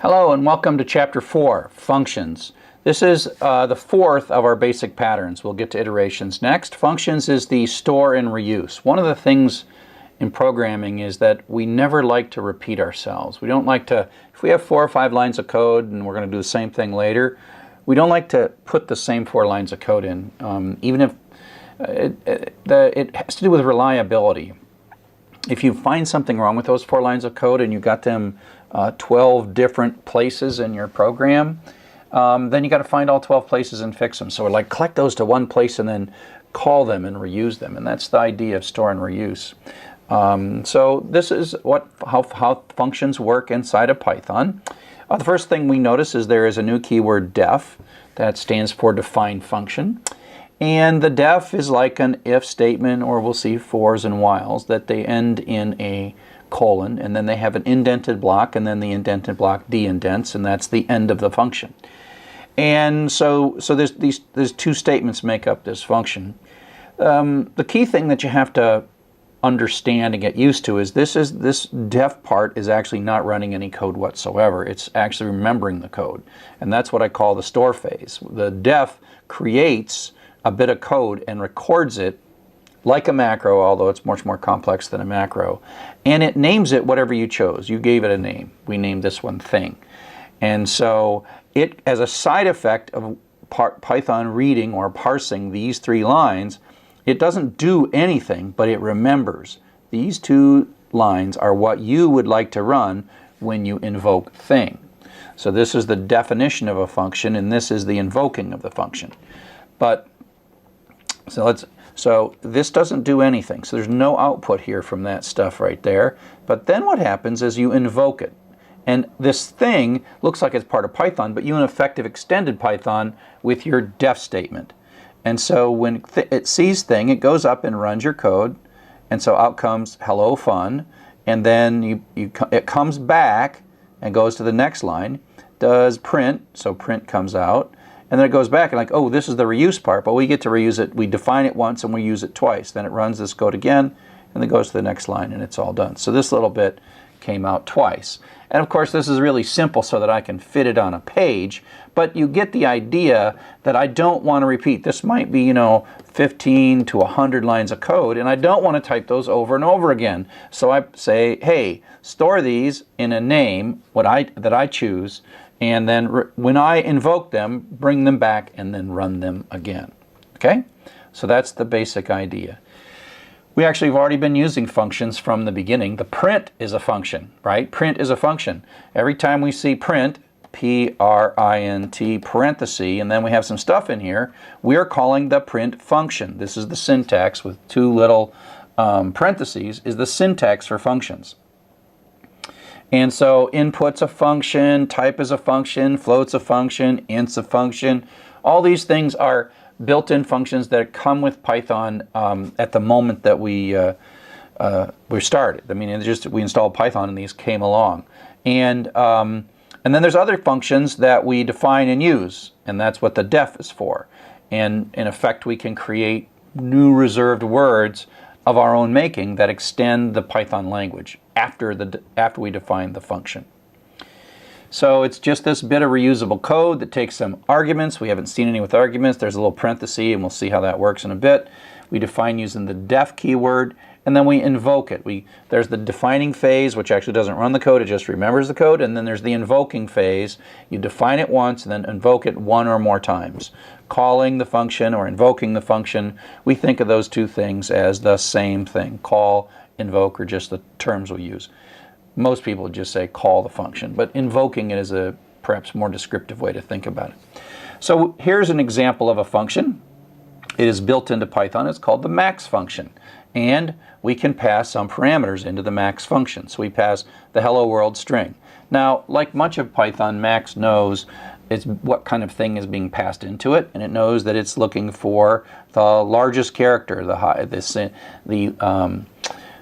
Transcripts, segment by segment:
Hello and welcome to Chapter 4, Functions. This is the fourth of our basic patterns. We'll get to iterations next. Functions is the store and reuse. One of the things in programming is that we never like to repeat ourselves. We don't like to, if we have 4 or 5 lines of code and we're going to do the same thing later, we don't like to put the same 4 lines of code in, even if it has to do with reliability. If you find something wrong with those 4 lines of code and you got them 12 different places in your program, then you got to find all 12 places and fix them. So like collect those to one place and then call them and reuse them. And that's the idea of store and reuse. So this is how functions work inside of Python. The first thing we notice is there is a new keyword def that stands for define function. And the def is like an if statement, or we'll see fors and whiles, that they end in a colon, and then they have an indented block, and then the indented block de-indents, and that's the end of the function. And so there's 2 statements make up this function. The key thing that you have to understand and get used to is this def part is actually not running any code whatsoever. It's actually remembering the code, and that's what I call the store phase. The def creates a bit of code and records it like a macro, although it's much more complex than a macro, and it names it whatever you chose. You gave it a name. We named this one thing. And so it, as a side effect of Python reading or parsing these 3 lines, it doesn't do anything, but it remembers. These 2 lines are what you would like to run when you invoke thing. So this is the definition of a function, and this is the invoking of the function. But so this doesn't do anything. So there's no output here from that stuff right there. But then what happens is you invoke it. And this thing looks like it's part of Python, but you in effect have extended Python with your def statement. And so when it sees thing, it goes up and runs your code. And so out comes hello fun. And then it comes back and goes to the next line, does print, so print comes out. And then it goes back and like, oh, this is the reuse part, but we get to reuse it. We define it once and we use it twice. Then it runs this code again and then goes to the next line and it's all done. So this little bit came out twice. And of course this is really simple so that I can fit it on a page, but you get the idea that I don't want to repeat. This might be, 15 to 100 lines of code, and I don't want to type those over and over again. So I say, hey, store these in a name that I choose, and then when I invoke them, bring them back and then run them again. Okay? So that's the basic idea. We actually have already been using functions from the beginning. The print is a function, right? Print is a function. Every time we see print, P-R-I-N-T, parenthesis, and then we have some stuff in here, we're calling the print function. This is the syntax with 2 little parentheses, is the syntax for functions. And so input's a function, type is a function, float's a function, int's a function. All these things are built-in functions that come with Python at the moment that we started. I mean, we installed Python and these came along. And then there's other functions that we define and use, and that's what the def is for. And in effect, we can create new reserved words of our own making that extend the Python language after we define the function. So it's just this bit of reusable code that takes some arguments. We haven't seen any with arguments. There's a little parenthesis, and we'll see how that works in a bit. We define using the def keyword, and then we invoke it. There's the defining phase, which actually doesn't run the code, it just remembers the code, and then there's the invoking phase. You define it once and then invoke it 1 or more times. Calling the function or invoking the function, we think of those 2 things as the same thing. Call, invoke are just the terms we use. Most people just say call the function, but invoking it is a perhaps more descriptive way to think about it. So here's an example of a function. It is built into Python. It's called the max function. And we can pass some parameters into the max function. So we pass the hello world string. Now, like much of Python, max knows what kind of thing is being passed into it, and it knows that it's looking for the largest character, the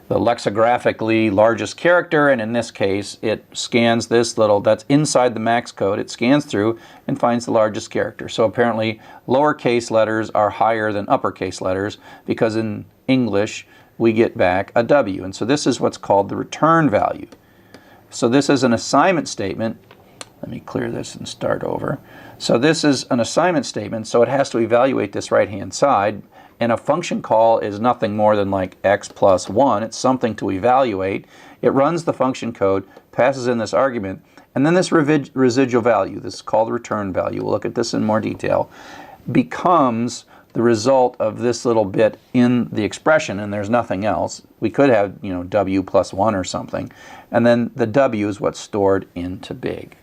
lexicographically largest character, and in this case it scans this little, that's inside the max code, it scans through and finds the largest character. So apparently lowercase letters are higher than uppercase letters because in English we get back a W, and so this is what's called the return value. So this is an assignment statement Let me clear this and start over. So this is an assignment statement, so it has to evaluate this right-hand side, and a function call is nothing more than like x plus 1. It's something to evaluate. It runs the function code, passes in this argument, and then this residual value, this is called the return value, we'll look at this in more detail, becomes the result of this little bit in the expression, and there's nothing else. We could have, you know, w plus 1 or something, and then the w is what's stored into big.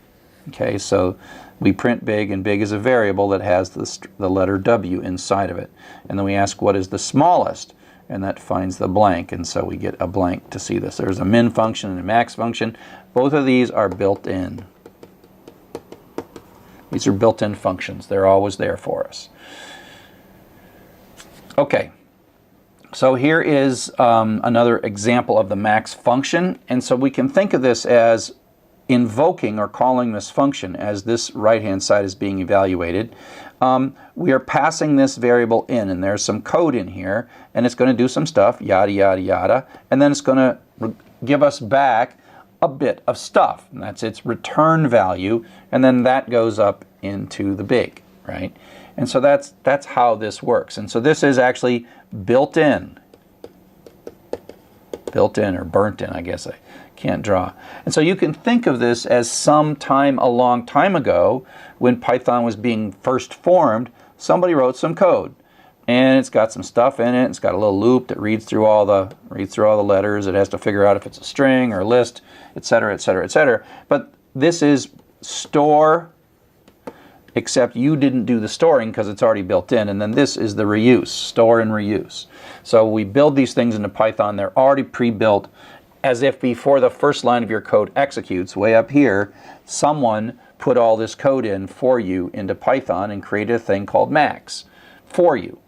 Okay, so we print big, and big is a variable that has the letter w inside of it. And then we ask what is the smallest, and that finds the blank, and so we get a blank to see this. There's a min function and a max function. Both of these are built in. These are built-in functions. They're always there for us. Okay, so here is another example of the max function, and so we can think of this as invoking or calling this function as this right-hand side is being evaluated. We are passing this variable in, and there's some code in here, and it's going to do some stuff, yada, yada, yada, and then it's going to give us back a bit of stuff, and that's its return value, and then that goes up into the big, right? And so that's how this works. And so this is actually built in or burnt in, I guess I can't draw. And so you can think of this as sometime a long time ago when Python was being first formed, somebody wrote some code. And it's got some stuff in it. It's got a little loop that reads through all the letters. It has to figure out if it's a string or a list, etc., etc., etc. But this is store, except you didn't do the storing because it's already built in. And then this is the reuse, store and reuse. So we build these things into Python. They're already pre-built, as if before the first line of your code executes, way up here, someone put all this code in for you into Python and created a thing called max for you.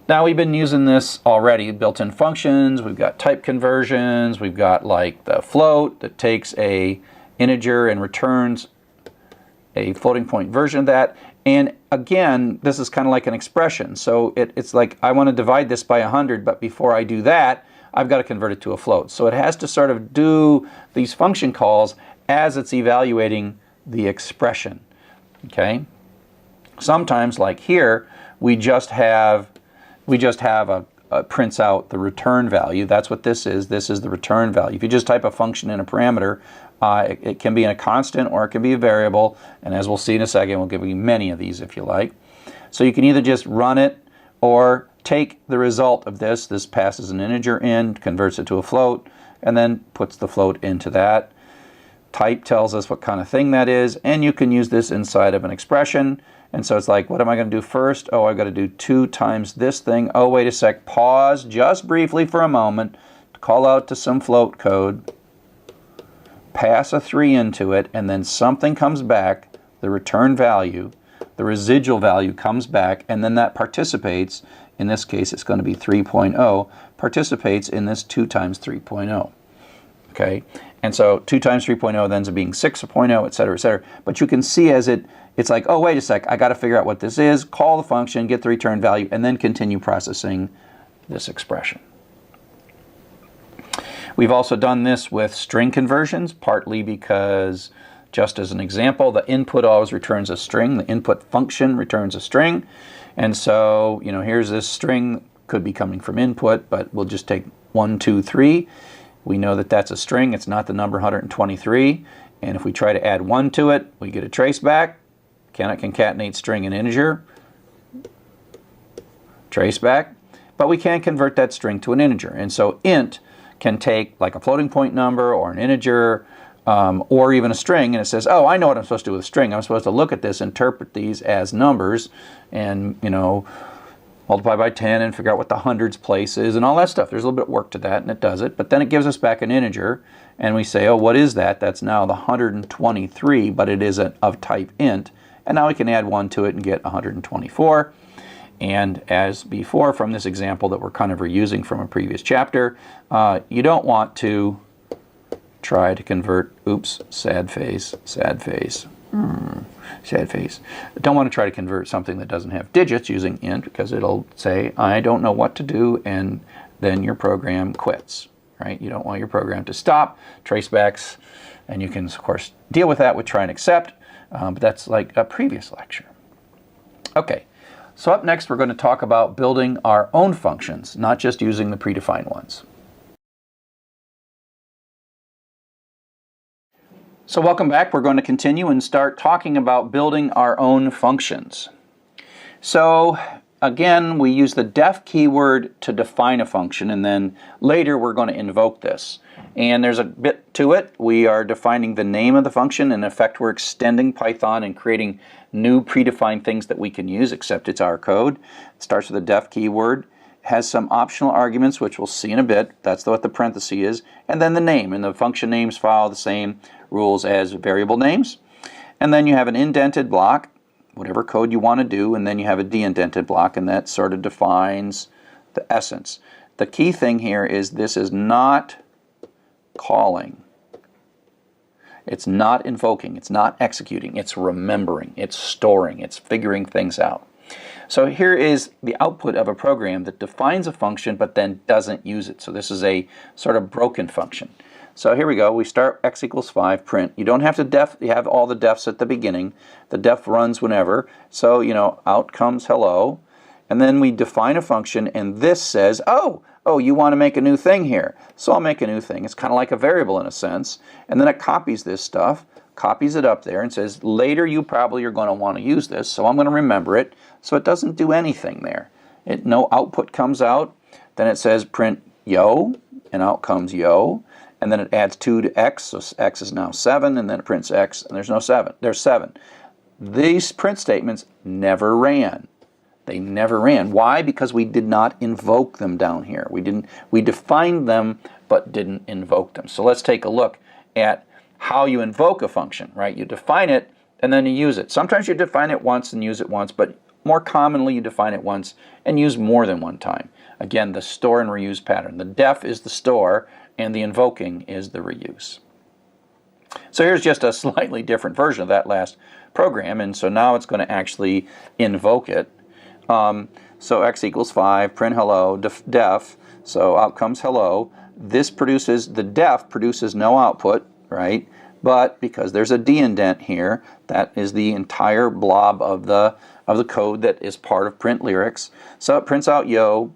Now we've been using this already, built-in functions, we've got type conversions, we've got like the float that takes a integer and returns a floating point version of that. And again, this is kind of like an expression. So it's like I want to divide this by 100, but before I do that, I've got to convert it to a float. So it has to sort of do these function calls as it's evaluating the expression. Okay? Sometimes, like here, we just have a prints out the return value. That's what this is. This is the return value. If you just type a function in a parameter, it can be in a constant or it can be a variable. And as we'll see in a second, we'll give you many of these if you like. So you can either just run it or take the result of this. This passes an integer in, converts it to a float, and then puts the float into that. Type tells us what kind of thing that is, and you can use this inside of an expression. And so it's like, what am I going to do first? Oh, I've got to do 2 times this thing. Oh, wait a sec. Pause just briefly for a moment to call out to some float code. Pass a 3 into it, and then something comes back, the return value, the residual value comes back, and then that participates, in this case it's going to be 3.0, participates in this 2 times 3.0. Okay? And so 2 times 3.0 then ends up being 6.0, etc., etc. But you can see as it's like, oh, wait a sec, I got to figure out what this is, call the function, get the return value, and then continue processing this expression. We've also done this with string conversions, partly because, just as an example, the input always returns a string. The input function returns a string. And so, you know, here's this string, could be coming from input, but we'll just take 1, 2, 3. We know that that's a string. It's not the number 123. And if we try to add 1 to it, we get a trace back. Cannot concatenate string and integer. Trace back. But we can't convert that string to an integer. And so int can take like a floating point number or an integer or even a string, and it says, oh, I know what I'm supposed to do with a string. I'm supposed to look at this, interpret these as numbers, and, you know, multiply by 10 and figure out what the hundreds place is and all that stuff. There's a little bit of work to that, and it does it. But then it gives us back an integer, and we say, oh, what is that? That's now the 123, but it is of type int. And now we can add 1 to it and get 124. And as before from this example that we're kind of reusing from a previous chapter, you don't want to try to convert, oops, sad face, sad face, sad face. Don't want to try to convert something that doesn't have digits using int, because it'll say, I don't know what to do, and then your program quits, right? You don't want your program to stop, tracebacks, and you can, of course, deal with that with try and except, but that's like a previous lecture. Okay, so up next we're going to talk about building our own functions, not just using the predefined ones. So welcome back. We're going to continue and start talking about building our own functions. So again, we use the def keyword to define a function, and then later we're going to invoke this. And there's a bit to it. We are defining the name of the function. In effect, we're extending Python and creating new predefined things that we can use, except it's our code. It starts with a def keyword, has some optional arguments, which we'll see in a bit. That's what the parenthesis is. And then the name, and the function names follow the same rules as variable names. And then you have an indented block, whatever code you want to do, and then you have a de-indented block, and that sort of defines the essence. The key thing here is this is not calling. It's not invoking. It's not executing. It's remembering. It's storing. It's figuring things out. So here is the output of a program that defines a function but then doesn't use it. So this is a sort of broken function. So here we go. We start x equals 5, print. You don't have to you have all the defs at the beginning. The def runs whenever. So, you know, out comes hello. And then we define a function, and this says, oh, you want to make a new thing here. So I'll make a new thing. It's kind of like a variable in a sense. And then it copies this stuff, copies it up there, and says, later you probably are going to want to use this, so I'm going to remember it. So it doesn't do anything there. No output comes out. Then it says print yo, and out comes yo. And then it adds 2 to x, so x is now 7, and then it prints x, and there's no 7. There's 7. These print statements never ran. They never ran. Why? Because we did not invoke them down here. We defined them, but didn't invoke them. So let's take a look at how you invoke a function, right? You define it, and then you use it. Sometimes you define it once and use it once, but more commonly you define it once and use more than one time. Again, the store and reuse pattern. The def is the store, and the invoking is the reuse. So here's just a slightly different version of that last program, and so now it's going to actually invoke it. So x equals 5, print hello, def, so out comes hello. This produces, the def produces no output, right? But because there's a de-indent here, that is the entire blob of the code that is part of print lyrics. So it prints out yo,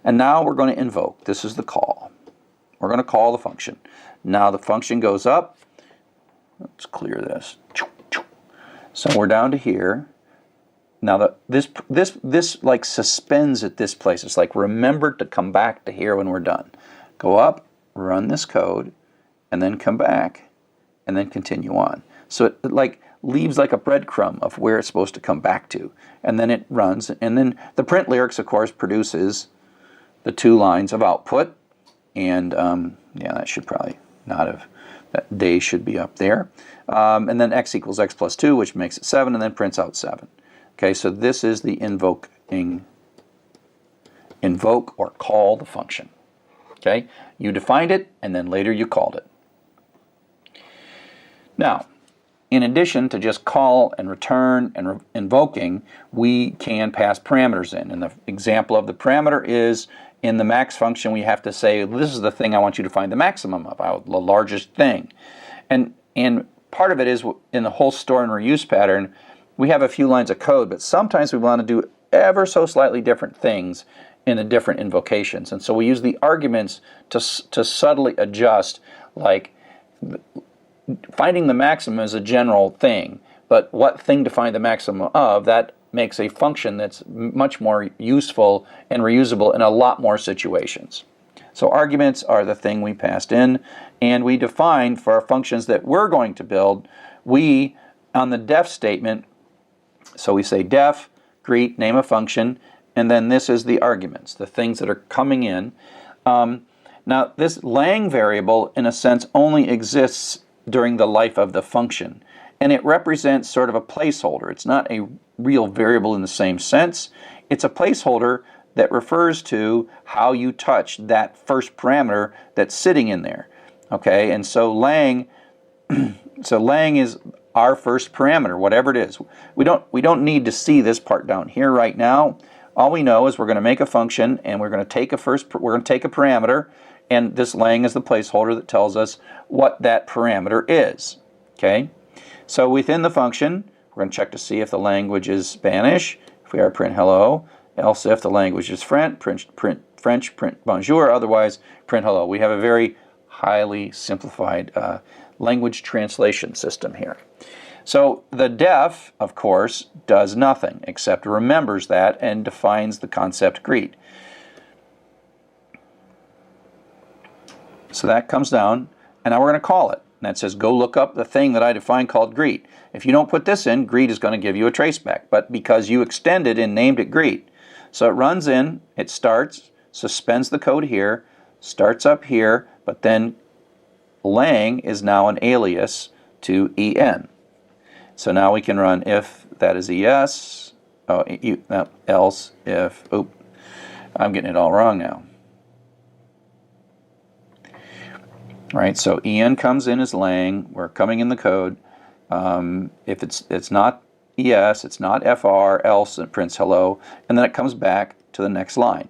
and now we're going to invoke. This is the call. We're going to call the function. Now the function goes up. Let's clear this. So we're down to here. Now this like suspends at this place. It's like remember to come back to here when we're done. Go up, run this code, and then come back, and then continue on. So it like leaves like a breadcrumb of where it's supposed to come back to, and then it runs, and then the print lyrics, of course, produces the 2 lines of output. And yeah, that should probably not have, that day should be up there. And then x equals x plus 2, which makes it 7, and then prints out 7. Okay, so this is the invoke or call the function. Okay, you defined it, and then later you called it. Now, in addition to just call and return and invoking, we can pass parameters in. And the example of the parameter is in the max function, we have to say, this is the thing I want you to find the maximum of, the largest thing. And part of it is in the whole store and reuse pattern, we have a few lines of code, but sometimes we want to do ever so slightly different things in the different invocations. And so we use the arguments to subtly adjust, like finding the maximum is a general thing, but what thing to find the maximum of, that makes a function that's much more useful and reusable in a lot more situations. So arguments are the thing we passed in, and we define for our functions that we're going to build, we, on the def statement, so we say def, greet, name a function, and then this is the arguments, the things that are coming in. Now this lang variable, in a sense, only exists during the life of the function, and it represents sort of a placeholder. It's not a real variable in the same sense. It's a placeholder that refers to how you touch that first parameter that's sitting in there. Okay, and so lang, lang is our first parameter, whatever it is. We don't need to see this part down here right now. All we know is we're going to make a function, and we're going to take a parameter, and this lang is the placeholder that tells us what that parameter is. Okay, so within the function, we're going to check to see if the language is Spanish. If we are, print hello. Else if the language is French, print bonjour. Otherwise, print hello. We have a very highly simplified language translation system here. So the def, of course, does nothing except remembers that and defines the concept greet. So that comes down, and now we're going to call it. And that says, go look up the thing that I defined called greet. If you don't put this in, greet is going to give you a traceback. But because you extended and named it greet, so it runs in, it starts, suspends the code here, starts up here, but then lang is now an alias to en. So now we can run if that is es, else if, I'm getting it all wrong now. All right, so en comes in as lang, we're coming in the code. If it's not es, it's not fr, else it prints hello, and then it comes back to the next line.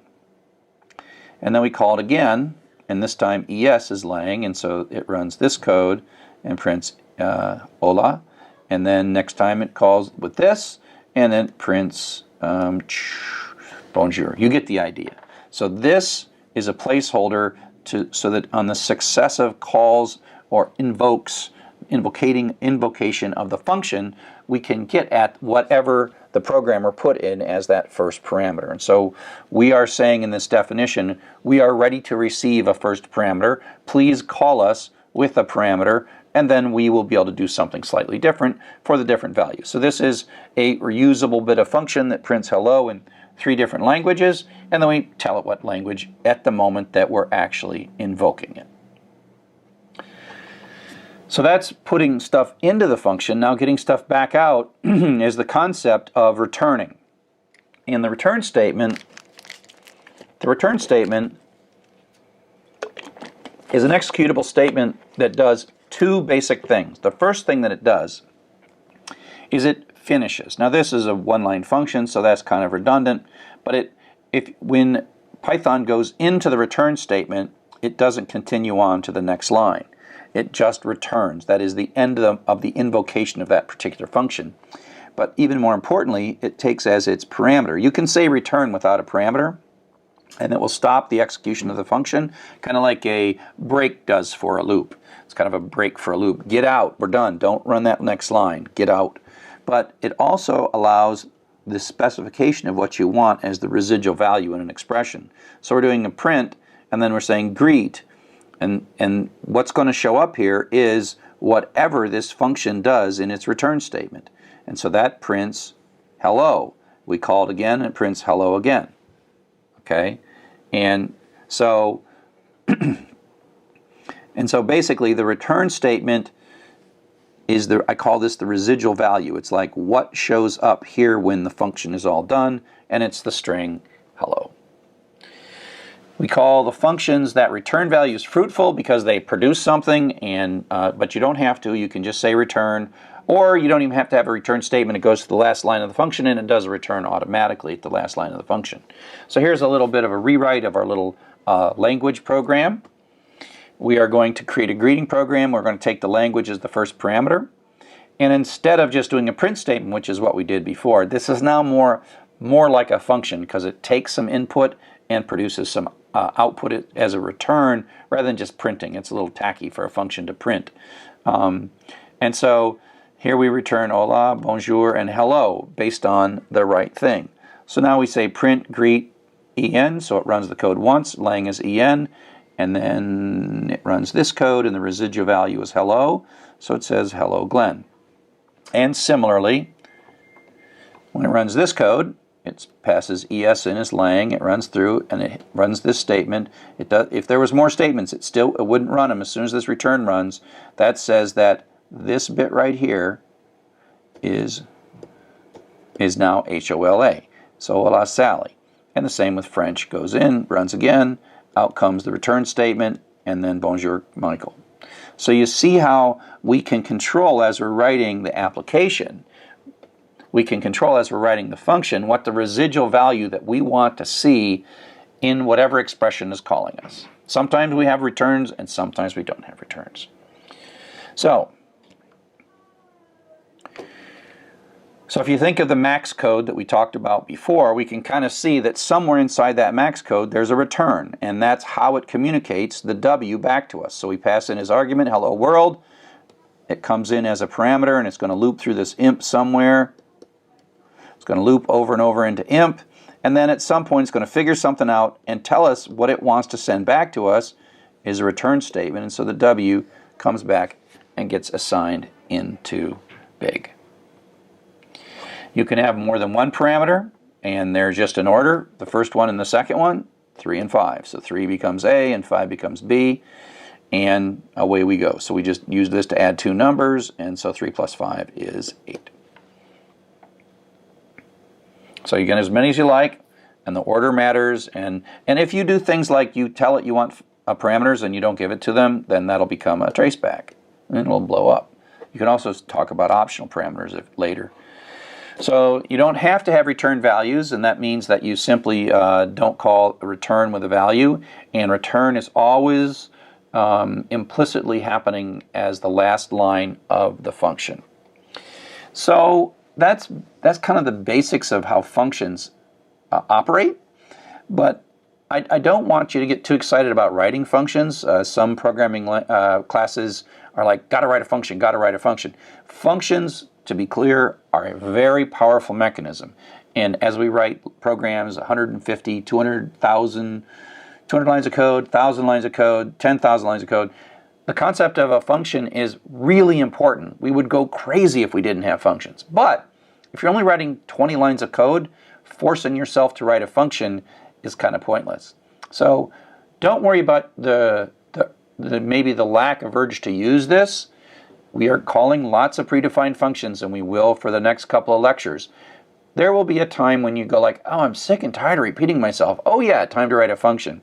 And then we call it again, and this time es is lang, and so it runs this code and prints hola, and then next time it calls with this, and then it prints bonjour. You get the idea. So this is a placeholder so that on the successive calls or invocation of the function, we can get at whatever the programmer put in as that first parameter. And so we are saying in this definition, we are ready to receive a first parameter. Please call us with a parameter, and then we will be able to do something slightly different for the different values. So this is a reusable bit of function that prints hello in 3 different languages, and then we tell it what language at the moment that we're actually invoking it. So that's putting stuff into the function. Now getting stuff back out is the concept of returning. In the return statement is an executable statement that does 2 basic things. The first thing that it does is it finishes. Now this is a one-line function, so that's kind of redundant, but when Python goes into the return statement, it doesn't continue on to the next line. It just returns. That is the end of the invocation of that particular function. But even more importantly, it takes as its parameter. You can say return without a parameter, and it will stop the execution of the function, kind of like a break does for a loop. It's kind of a break for a loop. Get out, we're done. Don't run that next line. Get out. But it also allows the specification of what you want as the residual value in an expression. So we're doing a print, and then we're saying greet, and what's going to show up here is whatever this function does in its return statement. And so that prints hello. We call it again, and it prints hello again. Okay? And so basically the return statement is I call this the residual value. It's like what shows up here when the function is all done, and it's the string hello. We call the functions that return values fruitful because they produce something, and but you don't have to. You can just say return, or you don't even have to have a return statement. It goes to the last line of the function, and it does a return automatically at the last line of the function. So here's a little bit of a rewrite of our little language program. We are going to create a greeting program. We're going to take the language as the first parameter. And instead of just doing a print statement, which is what we did before, this is now more like a function because it takes some input and produces some output as a return rather than just printing. It's a little tacky for a function to print. And so here we return hola, bonjour, and hello based on the right thing. So now we say print greet en, so it runs the code once, lang is en, and then it runs this code, and the residual value is hello, so it says hello Glenn. And similarly, when it runs this code, it passes es in as lang, it runs through, and it runs this statement. It does. If there was more statements, it wouldn't run them. As soon as this return runs, that says that this bit right here is now HOLA. So hola Sally. And the same with French. Goes in, runs again, out comes the return statement, and then bonjour Michael. So you see how we can control as we're writing the application. We can control as we're writing the function what the residual value that we want to see in whatever expression is calling us. Sometimes we have returns and sometimes we don't have returns. So if you think of the max code that we talked about before, we can kind of see that somewhere inside that max code there's a return, and that's how it communicates the W back to us. So we pass in his argument, hello world. It comes in as a parameter, and it's going to loop through this imp somewhere. It's going to loop over and over into imp, and then at some point it's going to figure something out and tell us what it wants to send back to us is a return statement, and so the W comes back and gets assigned into big. You can have more than one parameter, and they're just in order. The first one and the second one, 3 and 5. So 3 becomes A and 5 becomes B, and away we go. So we just use this to add two numbers, and so 3 plus 5 is 8. So you get as many as you like, and the order matters. And if you do things like you tell it you want parameters and you don't give it to them, then that'll become a traceback, and it will blow up. You can also talk about optional parameters later. So you don't have to have return values, and that means that you simply don't call a return with a value, and return is always implicitly happening as the last line of the function. So that's kind of the basics of how functions operate, but I don't want you to get too excited about writing functions. Some programming classes are like, gotta write a function, gotta write a function. Functions, to be clear, are a very powerful mechanism. And as we write programs, 150, 200,000, 200 lines of code, 1,000 lines of code, 10,000 lines of code, the concept of a function is really important. We would go crazy if we didn't have functions. But if you're only writing 20 lines of code, forcing yourself to write a function is kind of pointless. So don't worry about maybe the lack of urge to use this. We are calling lots of predefined functions, and we will for the next couple of lectures. There will be a time when you go like, oh, I'm sick and tired of repeating myself. Oh yeah, time to write a function.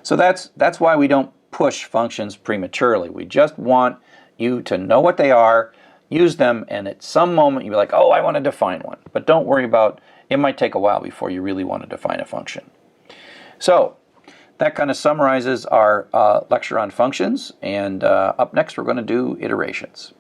So that's why we don't push functions prematurely. We just want you to know what they are, use them, and at some moment you'll be like, oh, I want to define one. But don't worry about, it might take a while before you really want to define a function. So that kind of summarizes our lecture on functions, and up next we're going to do iterations.